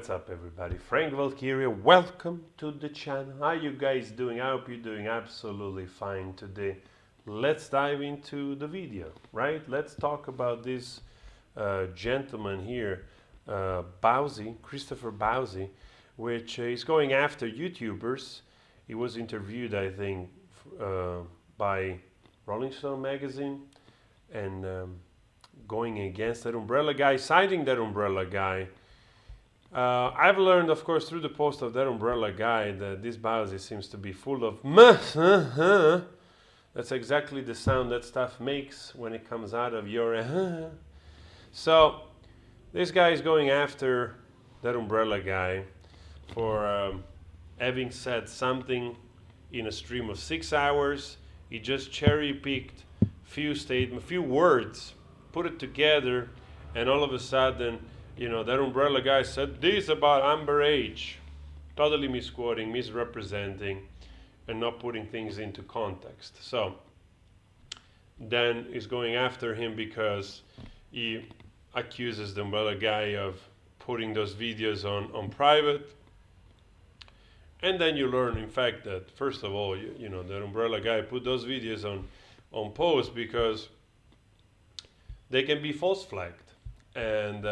what's up everybody? Frank Valkyria, welcome to the channel. How you guys doing? I hope you're doing absolutely fine today. Let's dive into the video, right? Let's talk about this gentleman here, Bowsy, Christopher Bowsy, which is going after YouTubers. He was interviewed, I think, by Rolling Stone magazine, and going against that umbrella guy, citing that umbrella guy. I've learned, of course, through the post of that umbrella guy that this Bowsy seems to be full of That's exactly the sound that stuff makes when it comes out of your So this guy is going after that umbrella guy for having said something in a stream of 6 hours. He just cherry-picked few words, put it together, and all of a sudden, you know, that umbrella guy said this about underage, totally misquoting, misrepresenting, and not putting things into context. So Dan is going after him because he accuses the umbrella guy of putting those videos on private. And then you learn, in fact, that first of all, you know, that umbrella guy put those videos on post because they can be false flagged. And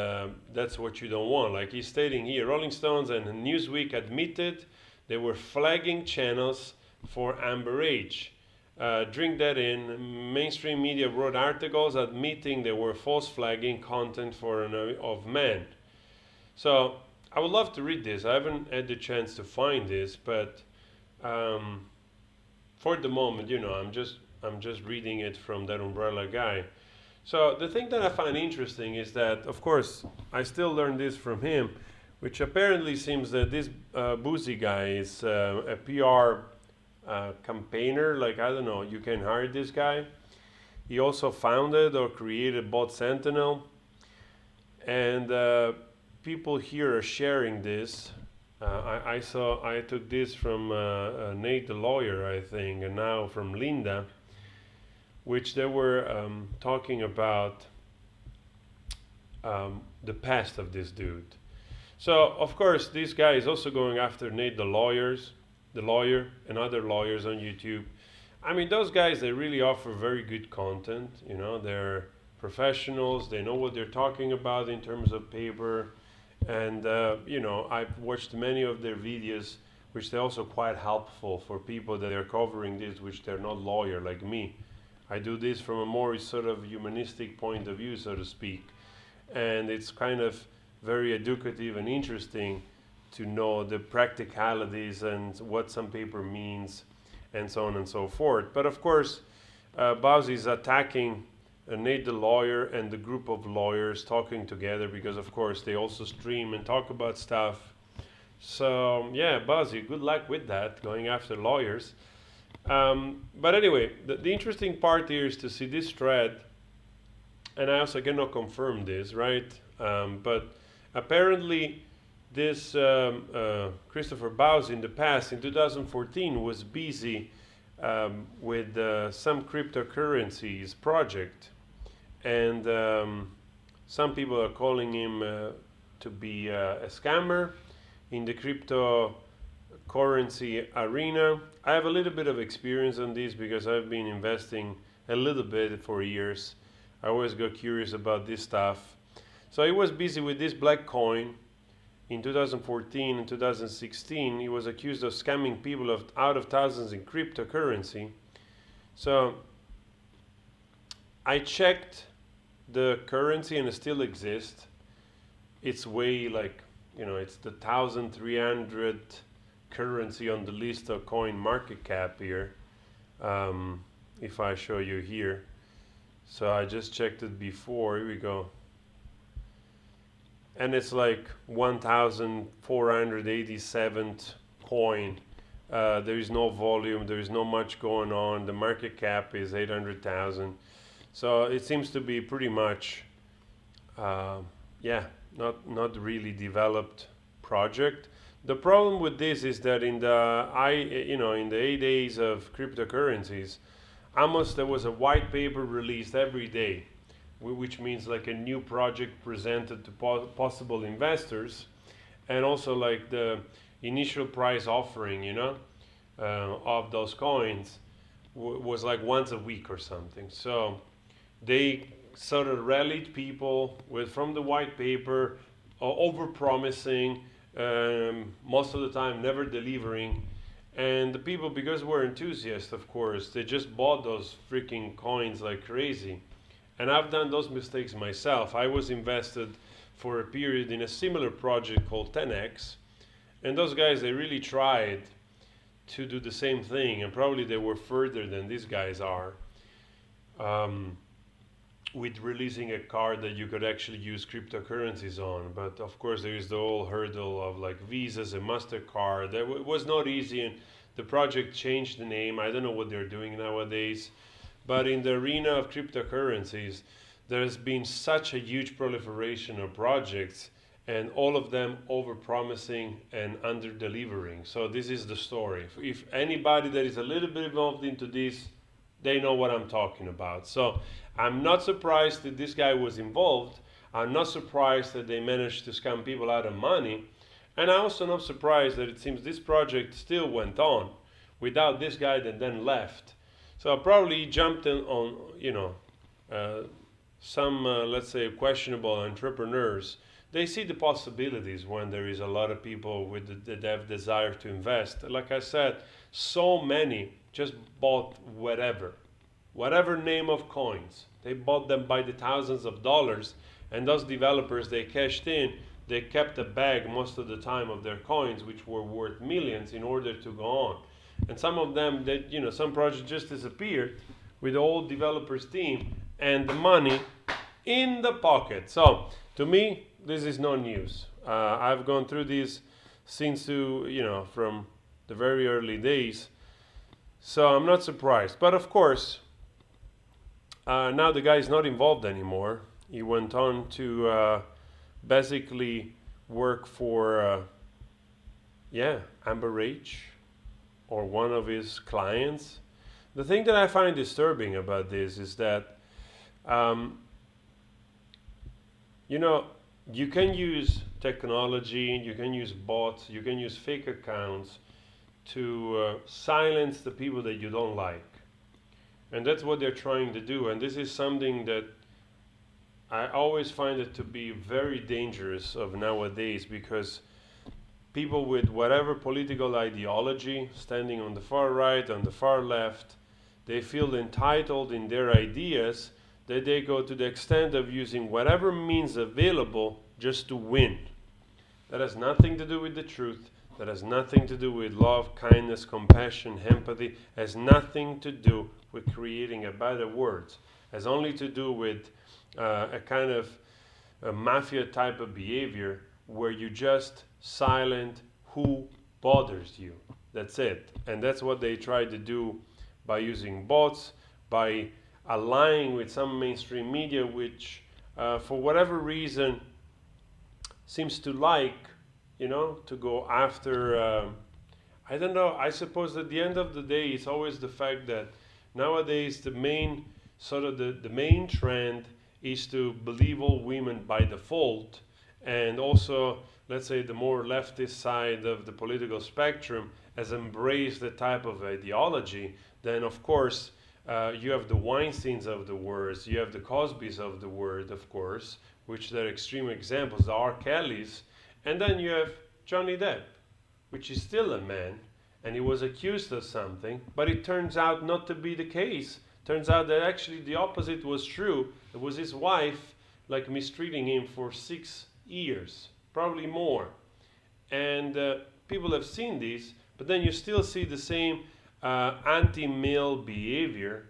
that's what you don't want. Like he's stating here, Rolling Stones and Newsweek admitted they were flagging channels for underage. Drink that in. Mainstream media wrote articles admitting they were false flagging content of men. So I would love to read this. I haven't had the chance to find this, but for the moment, you know, I'm just reading it from that umbrella guy. So the thing that I find interesting is that, of course, I still learned this from him, which apparently seems that this Bowsy guy is a PR campaigner. Like, I don't know, you can hire this guy. He also founded or created Bot Sentinel. And people here are sharing this. I took this from Nate the lawyer, I think, and now from Linda, which they were talking about the past of this dude. So, of course, this guy is also going after Nate the lawyer, and other lawyers on YouTube. I mean, those guys, they really offer very good content. You know, they're professionals. They know what they're talking about in terms of paper. And, you know, I've watched many of their videos, which they're also quite helpful for people that are covering this, which they're not lawyer like me. I do this from a more sort of humanistic point of view, so to speak. And it's kind of very educative and interesting to know the practicalities and what some paper means and so on and so forth. But of course, Bowsy is attacking Nate the lawyer and the group of lawyers talking together because, of course, they also stream and talk about stuff. So, yeah, Bowsy, good luck with that, going after lawyers. But anyway, the interesting part here is to see this thread, and I also cannot confirm this, right? But apparently this Christopher Bowsy in the past, in 2014, was busy with some cryptocurrencies project, and some people are calling him to be a scammer in the cryptocurrency arena. I have a little bit of experience on this because I've been investing a little bit for years. I always got curious about this stuff. So he was busy with this black coin in 2014 and 2016. He was accused of scamming people out of thousands in cryptocurrency. So I checked the currency and it still exists. It's way, like, you know, it's the 1,300 currency on the list of coin market cap here. If I show you here, so I just checked it before. Here we go, and it's like 1,487 coin. There is no volume, there is no much going on. The market cap is 800,000, so it seems to be pretty much yeah, not really developed project. The problem with this is that in the in the heydays of cryptocurrencies, almost there was a white paper released every day, which means like a new project presented to possible investors, and also like the initial price offering, of those coins was like once a week or something. So they sort of rallied people with from the white paper, over promising, most of the time never delivering. And the people, because we're enthusiasts, of course, they just bought those freaking coins like crazy. And I've done those mistakes myself. I was invested for a period in a similar project called 10x, and those guys, they really tried to do the same thing, and probably they were further than these guys are, with releasing a card that you could actually use cryptocurrencies on. But of course, there is the whole hurdle of like Visas and MasterCard. That was not easy, and the project changed the name. I don't know what they're doing nowadays. But in the arena of cryptocurrencies, there has been such a huge proliferation of projects, and all of them over-promising and under-delivering. So this is the story. If anybody that is a little bit involved into this, they know what I'm talking about. So I'm not surprised that this guy was involved. I'm not surprised that they managed to scam people out of money. And I'm also not surprised that it seems this project still went on without this guy that then left. So probably jumped in on, some, let's say, questionable entrepreneurs. They see the possibilities when there is a lot of people with the dev desire to invest. Like I said, so many just bought whatever name of coins. They bought them by the thousands of dollars, and those developers, they cashed in. They kept a bag most of the time of their coins, which were worth millions, in order to go on. And some of them, some projects just disappeared with the old developers team and the money in the pocket. So to me, this is no news. I've gone through this since from the very early days. So I'm not surprised. But of course, now the guy is not involved anymore. He went on to basically work for, Amber H, or one of his clients. The thing that I find disturbing about this is that, you can use technology, you can use bots, you can use fake accounts to silence the people that you don't like. And that's what they're trying to do. And this is something that I always find it to be very dangerous of nowadays, because people with whatever political ideology, standing on the far right, on the far left, they feel entitled in their ideas, that they go to the extent of using whatever means available just to win. That has nothing to do with the truth. That has nothing to do with love, kindness, compassion, empathy. Has nothing to do with creating a better world. Has only to do with a kind of a mafia type of behavior, where you just silent who bothers you. That's it. And that's what they try to do by using bots, by aligning with some mainstream media, which for whatever reason seems to like, to go after, I don't know, I suppose at the end of the day, it's always the fact that nowadays the main, the main trend is to believe all women by default. And also, let's say, the more leftist side of the political spectrum has embraced the type of ideology. Then of course, you have the Weinsteins of the world, you have the Cosbys of the world, of course, which they're extreme examples, the R. Kellys, and then you have Johnny Depp, which is still a man, and he was accused of something, but it turns out not to be the case. Turns out that actually the opposite was true. It was his wife, like, mistreating him for 6 years, probably more. And people have seen this, but then you still see the same anti-male behavior,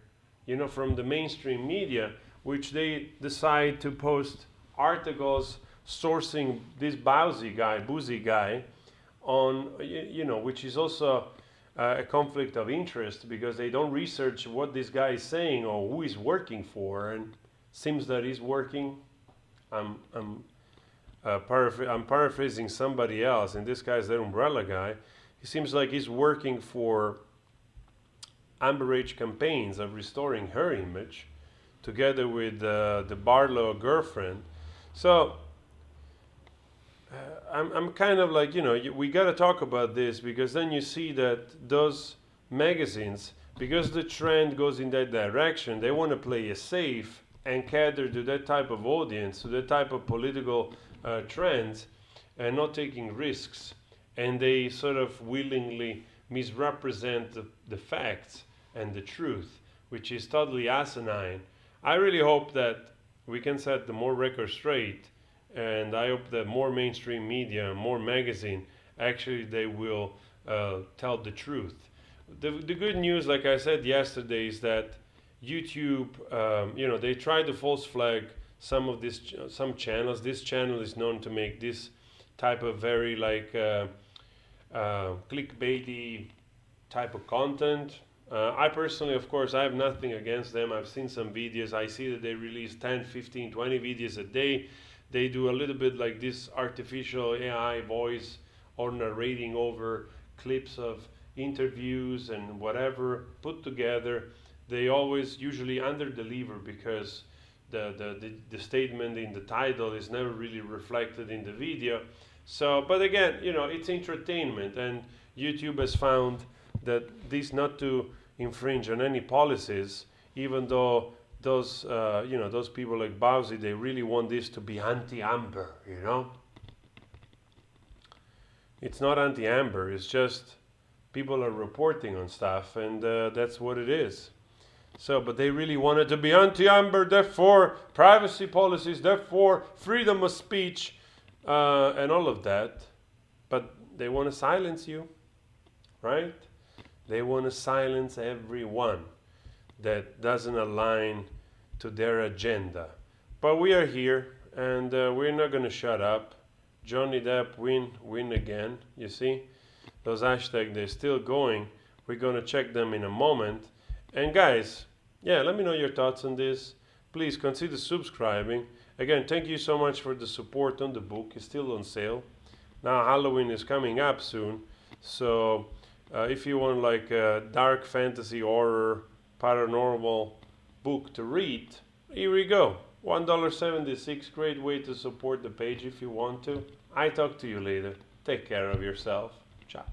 from the mainstream media, which they decide to post articles sourcing this boozy guy on, which is also a conflict of interest, because they don't research what this guy is saying or who he's working for, and seems that he's working. I'm paraphrasing somebody else, and this guy's the umbrella guy. He seems like he's working for Amber H campaigns of restoring her image, together with the Barlow girlfriend. So I'm kind of like, we got to talk about this because then you see that those magazines, because the trend goes in that direction, they want to play it safe and cater to that type of audience, to that type of political trends, and not taking risks. And they sort of willingly misrepresent the facts and the truth, which is totally asinine. I really hope that we can set the more records straight, and I hope that more mainstream media, more magazine, actually they will tell the truth. The good news, like I said yesterday, is that YouTube, they try to false flag some of some channels. This channel is known to make this type of very clickbaity type of content. I personally, of course, I have nothing against them. I've seen some videos. I see that they release 10, 15, 20 videos a day. They do a little bit like this artificial AI voice or narrating over clips of interviews and whatever put together. They always usually under deliver because the statement in the title is never really reflected in the video. So, but again, it's entertainment, and YouTube has found that this not to infringe on any policies, even though those people like Bowsy, they really want this to be anti-Amber, It's not anti-Amber, it's just people are reporting on stuff, and that's what it is. So, but they really want it to be anti-Amber, therefore privacy policies, therefore freedom of speech, and all of that. But they want to silence you, right? They want to silence everyone that doesn't align to their agenda. But we are here, and we're not going to shut up. Johnny Depp win again, you see? Those hashtags, they're still going. We're going to check them in a moment. And guys, let me know your thoughts on this. Please consider subscribing. Again, thank you so much for the support on the book. It's still on sale. Now Halloween is coming up soon. So if you want like a dark fantasy, horror, paranormal book to read, here we go. $1.76, great way to support the page if you want to. I talk to you later. Take care of yourself. Ciao.